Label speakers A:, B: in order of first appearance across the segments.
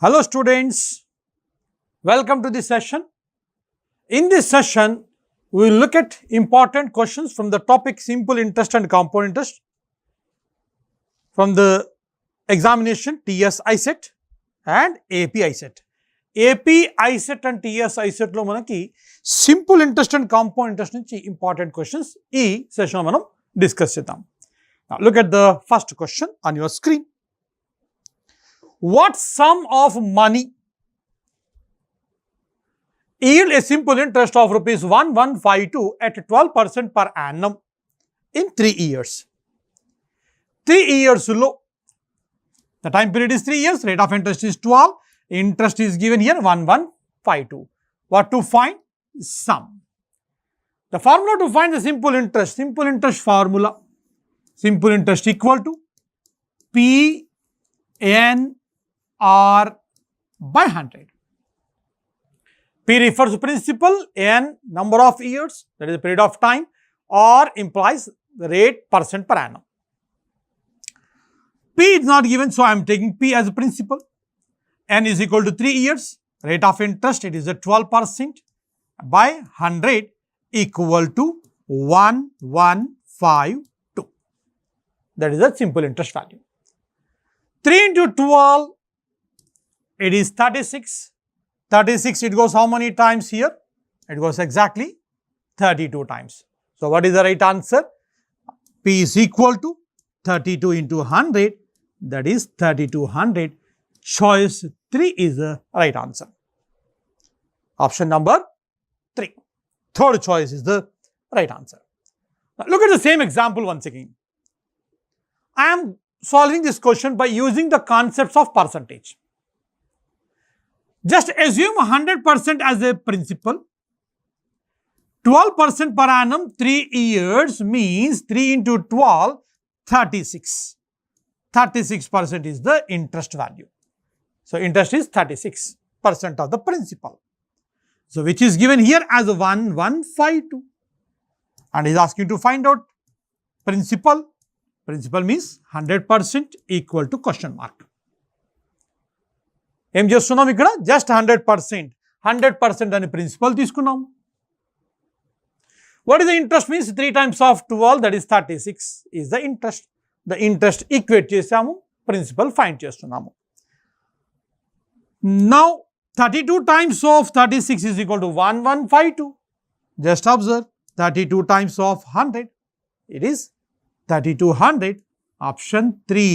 A: Hello students, welcome to this session. In this session, we will look at important questions from the topic simple interest and compound interest from the examination TS ICET and AP ICET. AP ICET and TS ICET లో మనకి simple interest and compound interest నుంచి important questions ఈ session మనం discuss చేద్దాం. Now look at the first question on your screen. What sum of money yield a simple interest of rupees 1152 at 12% per annum in 3 years? 3 years low. The time period is 3 years, rate of interest is 12, interest is given here 1152. What to find? Sum. The formula to find the simple interest formula, simple interest equal to P N R by 100. P refers to principal, N number of years, that is the period of time, or implies the rate percent per annum. P is not given, so I am taking P as a principal. N is equal to 3 years, rate of interest, it is a 12% by 100 equal to 1152. That is the simple interest value. 3 into 12, it is 36. 36, it goes how many times here? It goes exactly 32 times. So, what is the right answer? P is equal to 32 into 100, that is 3200. Choice 3 is the right answer. Option number 3. Third choice is the right answer. Now, look at the same example once again. I am solving this question by using the concepts of percentage. Just assume 100% as a principal, 12% per annum, 3 years means 3 into 12, 36. 36% is the interest value. So, interest is 36% of the principal. So, which is given here as 1152 and is asking to find out principal. Principal means 100% equal to question mark. ఏం చేస్తున్నాం ఇక్కడ just 100% అని principal తీసుకున్నాం. What is the interest means 3 times of 12, that is 36 is the interest. The interest equate చేసాము, principal find చేస్తున్నాము. Now 32 times of 36 is equal to 1152. Just observe 32 times of 100, it is 3200. Option 3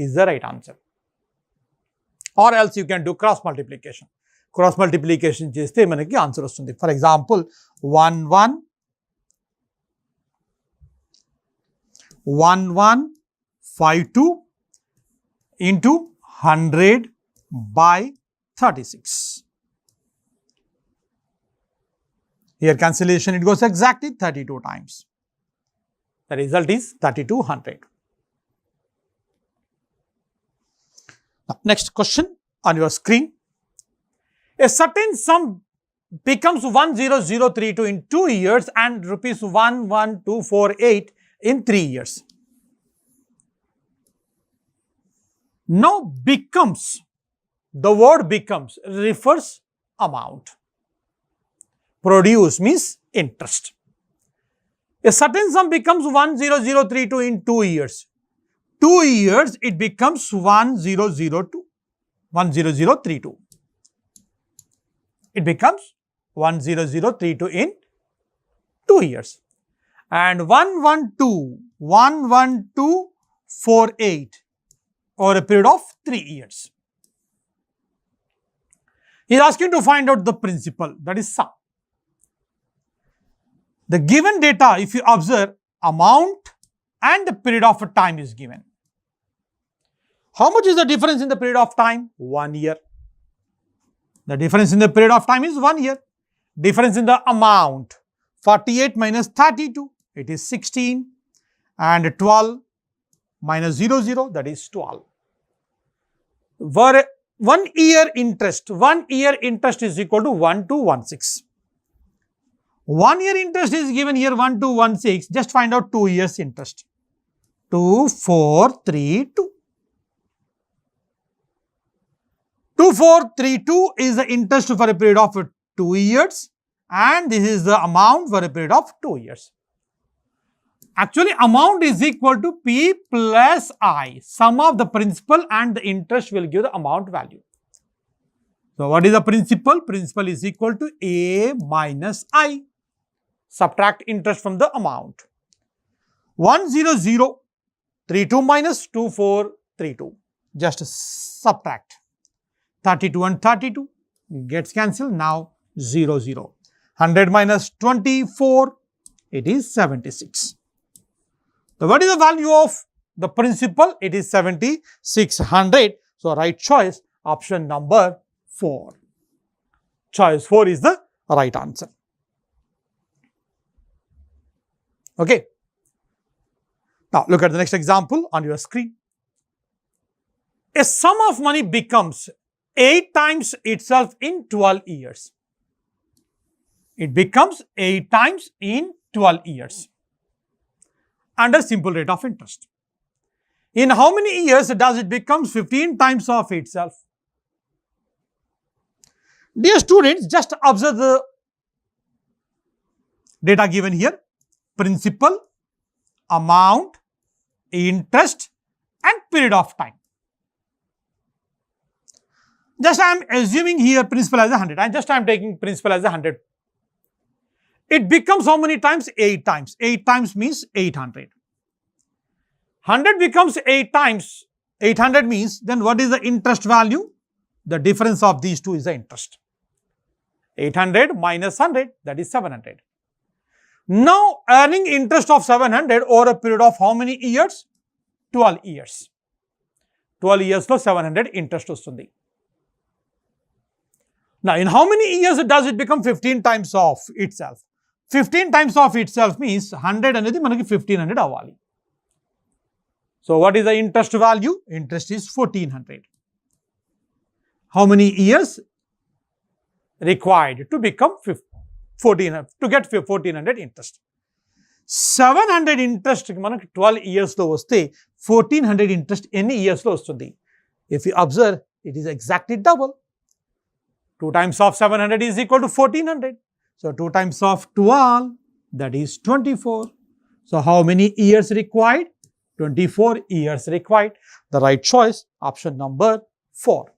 A: is the right answer. Or else you can do cross multiplication. Cross multiplication చేస్తే మనకి answer వస్తుంది. For example 1152 into 100 by 36. Here cancellation, it goes exactly 32 times. The result is 3200. Next question on your screen. A certain sum becomes 10032 in 2 years and rupees 11248 in 3 years. Now becomes, the word becomes refers amount. Produce means interest. A certain sum becomes 10032 in 2 years. 2 years, it becomes 10032. It becomes 10032 in 2 years. And 11248 over a period of 3 years. He is asking to find out the principal, that is sum. The given data, if you observe, amount and the period of time is given. How much is the difference in the period of time? 1 year. The difference in the period of time is 1 year. Difference in the amount, 48 minus 32, it is 16, and 12 minus 00, that is 12. For 1 year interest, 1 year interest is equal to 1216. 1 year interest is given here 1216, just find out 2 years interest. 2432. 2432 is the interest for a period of 2 years, and this is the amount for a period of 2 years. Actually, amount is equal to P plus I. Sum of the principal and the interest will give the amount value. So, what is the principal? Principal is equal to A minus I. Subtract interest from the amount. 10032 minus 2432. Just subtract. 32 and 32 gets cancelled. Now 0, 0. 100 minus 24, it is 76. So, what is the value of the principal? It is 7600. So, right choice, option number 4. Choice 4 is the right answer. Okay. Now, look at the next example on your screen. A sum of money becomes 8 times itself in 12 years. It becomes 8 times in 12 years under simple rate of interest. In how many years does it become 15 times of itself? Dear students, just observe the data given here. Principal, amount, interest and period of time. Just I am assuming here principal as 100 and just I am taking principal as 100. It becomes how many times? 8 times. 8 times means 800. 100 becomes 8 times. 800 means then what is the interest value? The difference of these two is the interest. 800 minus 100, that is 700. Now, earning interest of 700 over a period of how many years? 12 years. 12 years lo 700 interest vastundi. Now, in how many years does it become 15 times of itself? 15 times of itself means 100 anedi manaki 1500 avali. So, what is the interest value? Interest is 1400. How many years required to become 1400 to get 1400 interest? 700 interest manaki 12 years lo vaste 1400 interest any years lo vastundi. If you observe, it is exactly double. 2 times of 700 is equal to 1400. So, 2 times of 12, that is 24. So, how many years required? 24 years required. The right choice, option number 4.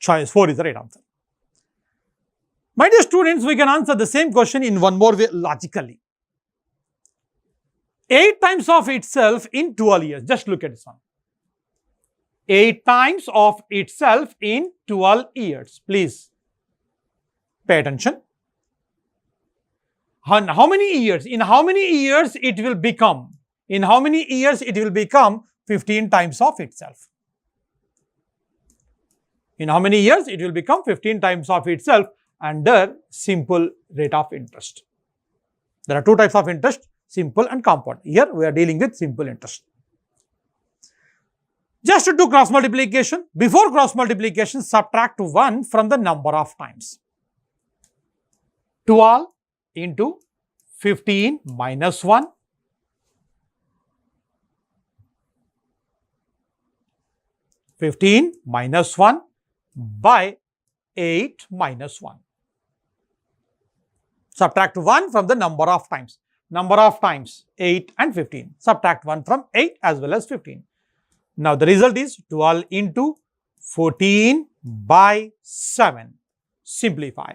A: Choice 4 is the right answer. My dear students, we can answer the same question in one more way logically. 8 times of itself in 12 years. Just look at this one. 8 times of itself in 12 years. Please pay attention. How many years? In how many years it will become? In how many years it will become 15 times of itself? In how many years it will become 15 times of itself under simple rate of interest? There are 2 types of interest, simple and compound. Here we are dealing with simple interest. Just to do cross multiplication, before cross multiplication, subtract 1 from the number of times. 12 into 15 minus 1. 15 minus 1 by 8 minus 1. Subtract 1 from the number of times. Number of times 8 and 15. Subtract 1 from 8 as well as 15. Now, the result is 12 into 14 by 7. Simplify.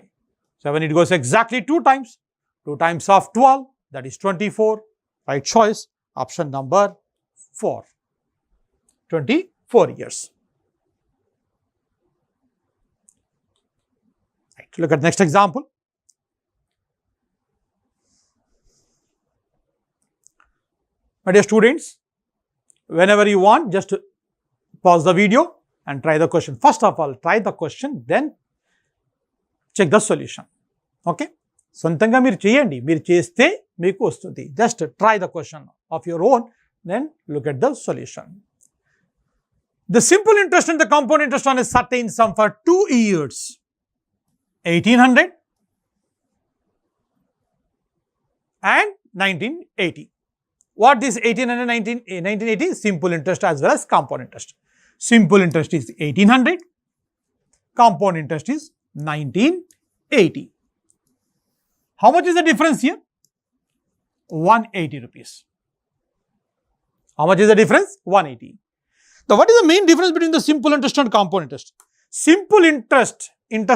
A: 7, it goes exactly 2 times. 2 times of 12, that is 24. Right choice, option number 4. 24 years. Right. Look at the next example. My dear students, whenever you want, just pause the video and try the question. First of all, try the question, then check the solution. Okay? సొంతంగా మీరు చేయండి. మీరు చేస్తే మీకు వస్తుంది. Just try the question of your own, then look at the solution. The simple interest and the compound interest on a certain sum for 2 years. 1800 and 1980. What is 1800 and 1980? Simple interest as well as compound interest. Simple interest is 1800. Compound interest is 1980. How much is the difference here? 180 rupees. How much is the difference? 180. Now, what is the main difference between the simple interest and compound interest? Simple interest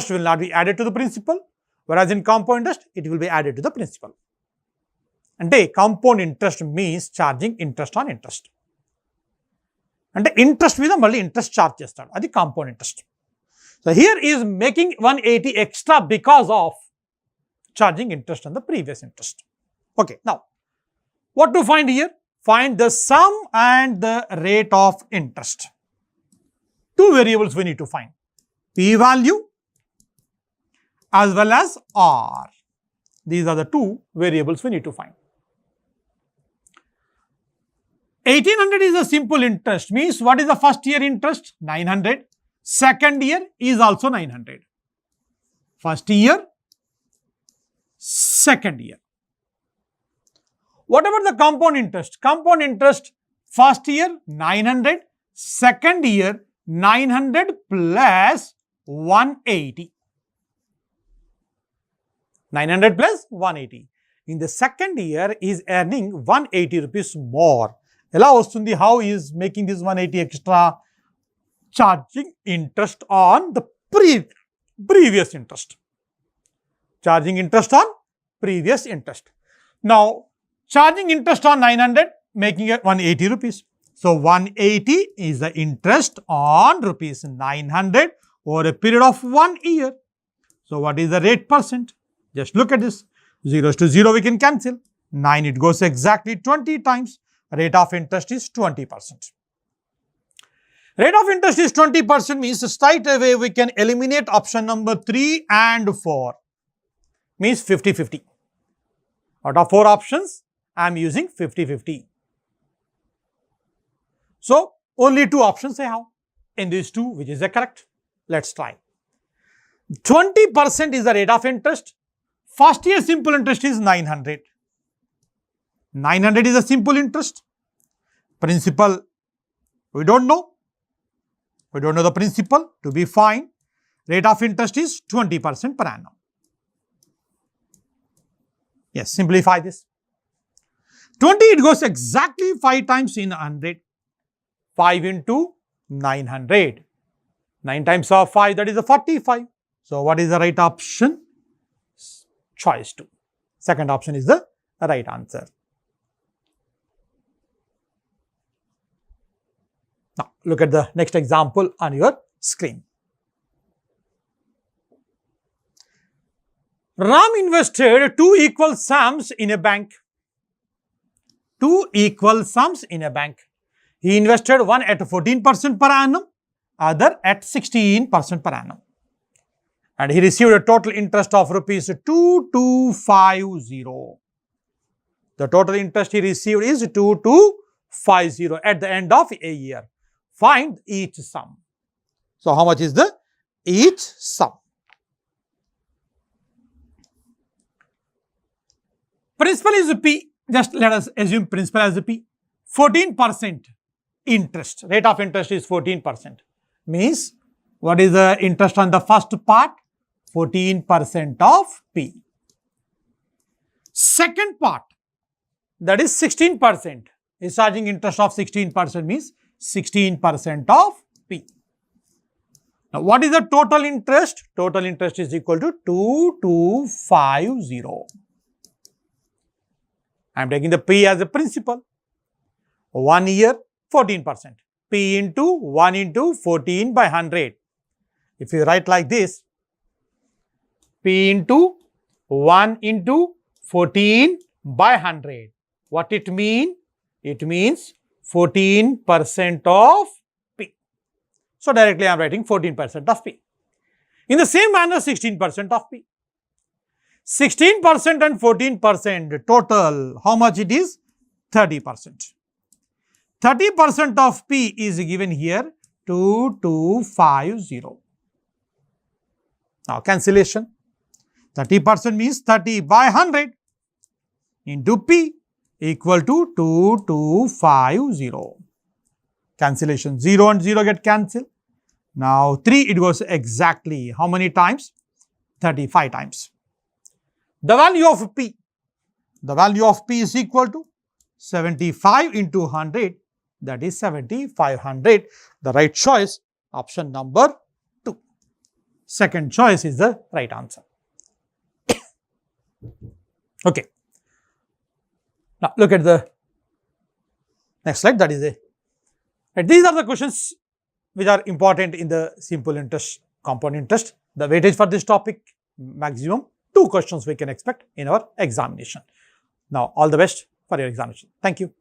A: will not be added to the principal, whereas in compound interest, it will be added to the principal. And compound interest means charging interest on interest. And interest మీద మళ్ళీ interest charge చేస్తాడు. అది compound interest. So here is making 180 extra because of charging interest on the previous interest. Okay, now what to find here? Find the sum and the rate of interest. Two variables we need to find. P value as well as R. These are the two variables we need to find. 1800 is a simple interest, means what is the first year interest? 900. Second year is also 900. First year, second year. What about the compound interest? Compound interest, first year 900, second year 900 plus 180. 900 plus 180. In the second year is earning 180 rupees more. ఎలా వస్తుంది? How is making this 180 extra? Charging interest on the previous interest. Charging interest on previous interest. Now, charging interest on 900, making it 180 rupees. So, 180 is the interest on rupees 900 over a period of 1 year. So, what is the rate percent? Just look at this. Zeros to 0 we can cancel. 9 it goes exactly 20 times. Rate of interest is 20%. Rate of interest is 20% means straight away we can eliminate option number 3 and 4. Means 50-50. Out of 4 options, I am using 50-50. So, only 2 options I have. In these 2, which is the correct? Let's try. 20% is the rate of interest. First year simple interest is 900. 900 is a simple interest. Principal, we don't know. We don't know the principal. To be fine, rate of interest is 20% per annum. Yes, simplify this. 20, it goes exactly 5 times in 100. 5 into 900. 9 times of 5, that is a 45. So, what is the right option? Choice 2. Second option is the right answer. Now, look at the next example on your screen. Ram invested 2 equal sums in a bank. 2 equal sums in a bank. He invested one at 14% per annum, other at 16% per annum. And he received a total interest of rupees 2250. The total interest he received is 2250 at the end of a year. Find each sum. So, how much is the each sum? Principal is P. Just let us assume principal as P. 14% interest. Rate of interest is 14%. Means, what is the interest on the first part? 14% of P. Second part, that is 16%. Is charging interest of 16% means 16% of P. Now, what is the total interest? Total interest is equal to 2250. I am taking the P as a principal. 1 year, 14%. P into 1 into 14 by 100. If you write like this, P into 1 into 14 by 100. What it mean? It means 14% of P. So, directly I am writing 14% of P. In the same manner, 16% of P. 16% and 14% total, how much it is? 30%. 30% of P is given here, 2250. Now, cancellation. 30% means 30 by 100 into P equal to 2250. Cancellation, 0 and 0 get cancelled. Now 3, it goes exactly how many times? 35 times. The value of P. The value of P is equal to 75 into 100, that is 7500. The right choice, option number 2. Second choice is the right answer. Okay. Now look at the next slide, that is a. And these are the questions which are important in the simple interest, compound interest. The weightage for this topic, maximum 2 questions we can expect in our examination. Now all the best for your examination. Thank you.